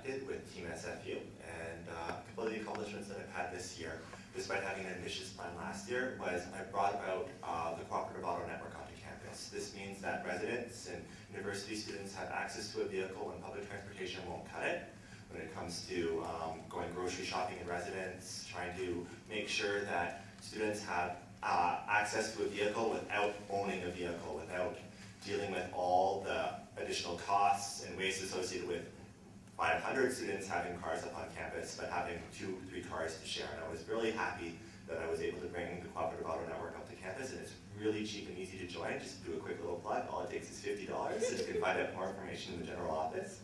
elected with Team SFU, and a couple of the accomplishments that I've had this year, despite having an ambitious plan last year, was I brought about the cooperative auto network onto campus. This means that residents and university students have access to a vehicle when public transportation won't cut it. When it comes to going grocery shopping in residence, trying to make sure that students have access to a vehicle without owning a vehicle, without dealing with all the additional costs and waste associated with 500 students having cars up on campus, but having 2-3 cars to share. And I was really happy that I was able to bring the cooperative auto network up to campus, and it's really cheap and easy to join. Just do a quick little plug. All it takes is $50, so you can find out more information in the general office.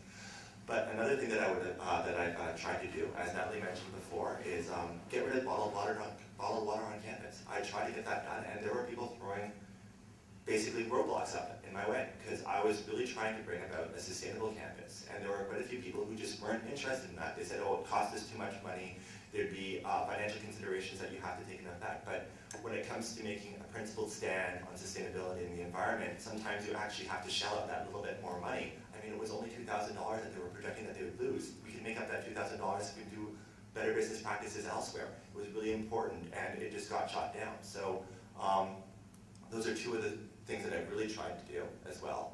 But another thing that I've tried to do, as Natalie mentioned before, is get rid of bottled water on campus. I tried to get that done, and there were people throwing basically roadblocks up in my way, because I was really trying to bring about a sustainable campus, and there were quite a few people who just weren't interested in that. They said, oh, it costs us too much money, there'd be financial considerations that you have to take into effect, but when it comes to making a principled stand on sustainability in the environment, sometimes you actually have to shell out that little bit more money. I mean, it was only $2,000 that they were projecting that they would lose. We could make up that $2,000 if we do better business practices elsewhere. It was really important, and it just got shot down. So those are two of the things that I've really tried to do as well.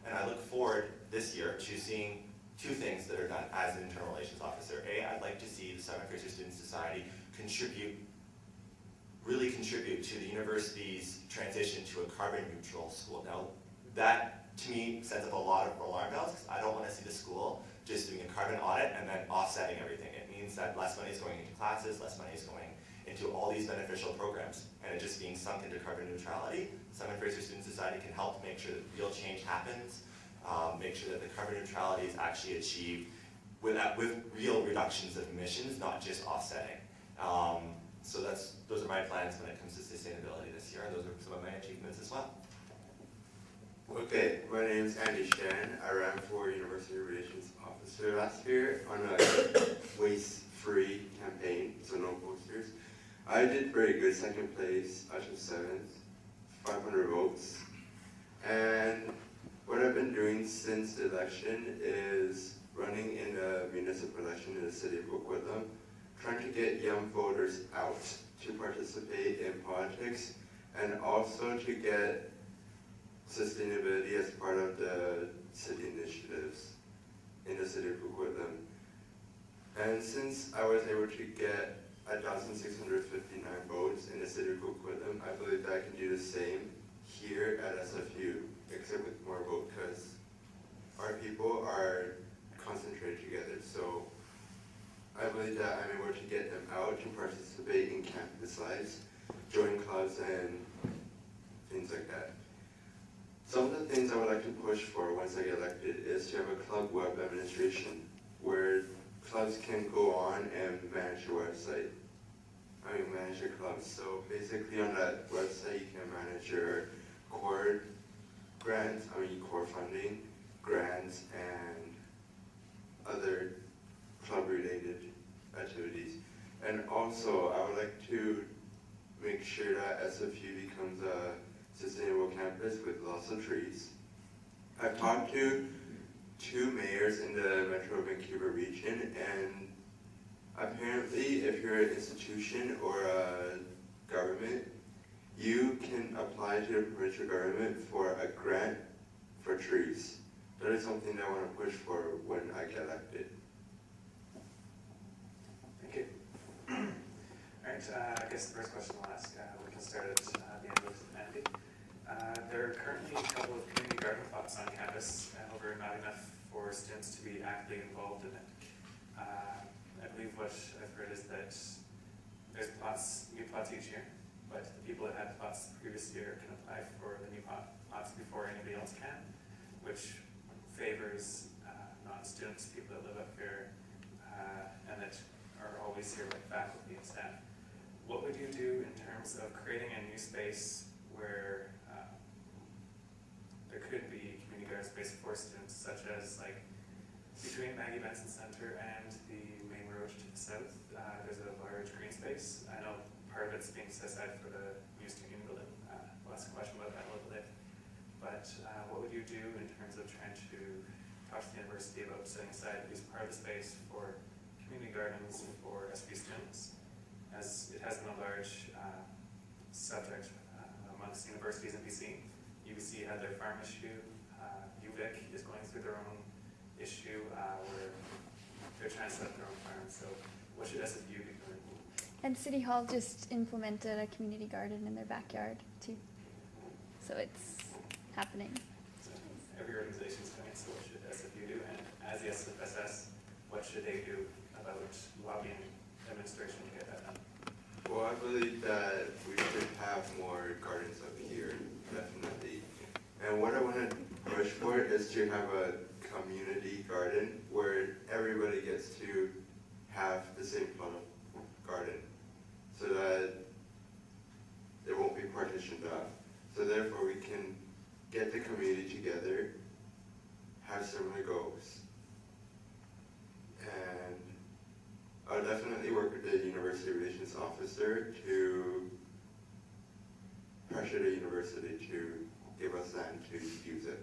And I look forward this year to seeing two things that are done as an internal relations officer. A, I'd like to see the Southern Fraser Student Society really contribute to the university's transition to a carbon neutral school. Now, that to me sets up a lot of alarm bells, because I don't want to see the school just doing a carbon audit and then offsetting everything. It means that less money is going into classes, less money is going into all these beneficial programs, and it just being sunk into carbon neutrality. Southern Fraser Student Society can help make sure that real change happens, make sure that the carbon neutrality is actually achieved with real reductions of emissions, not just offsetting. So those are my plans when it comes to sustainability this year, and those are some of my achievements as well. Okay, my name is Andy Shan. I ran for University Relations Officer last year on a waste-free campaign, so no posters. I did very good, second place, I was 7th, 500 votes. And what I've been doing since the election is running in a municipal election in the city of Coquitlam, trying to get young voters out to participate in politics, and also to get sustainability as part of the city initiatives in the city of Coquitlam. And since I was able to get 1,659 votes in the city of Coquitlam, I believe that I can do the same here at SFU, except with more votes, because our people are concentrated together. So I believe that I'm able to get them out to participate in campus lives, join clubs, and things like that. Some of the things I would like to push for once I get elected is to have a club web administration where clubs can go on and manage your website. Manage your clubs. So basically on that website you can manage your core grants, core funding, grants, and other club-related activities. And also I would like to make sure that SFU becomes a sustainable campus with lots of trees. I've talked to 2 mayors in the Metro Vancouver region, and apparently if you're an institution or a government, you can apply to the provincial government for a grant for trees. That is something that I want to push for when I get elected. Thank you. Alright, I guess the first question I'll ask, we can start at the end with Andy. There are currently a couple of community garden plots on campus, however not enough for students to be actively involved in it. I believe what I've heard is that there's new plots each year, but the people that had plots the previous year can apply for the new plots before anybody else can, which favors non-students, people that live up here, and that are always here with faculty and staff. What would you do in terms of creating a new space where there could be community garden space for students, such as like between Maggie Benson Center and the main road to the south, there's a large green space. I know part of it's being set aside for the new student building. We'll ask a question about that a little bit. But what would you do in terms of trying to talk to the university about setting aside at least part part of the space for community gardens for SB students, as it has been a large subject amongst universities in BC. UBC had their farm issue. UVic is going through their own issue where they're trying to set up their own farm. So what should SFU be doing? And City Hall just implemented a community garden in their backyard too. So it's happening. So every organization is doing it, so what should SFU do? And as the SFSS, what should they do about lobbying administration to get that done? Well, I believe that we should have more gardens up here, definitely. And what I want to push for is to have a community garden where everybody gets to have the same plot of garden, so that it won't be partitioned off. So therefore we can get the community together, have similar goals, and I'll definitely work with the university relations officer to pressure the university to give us land to use it.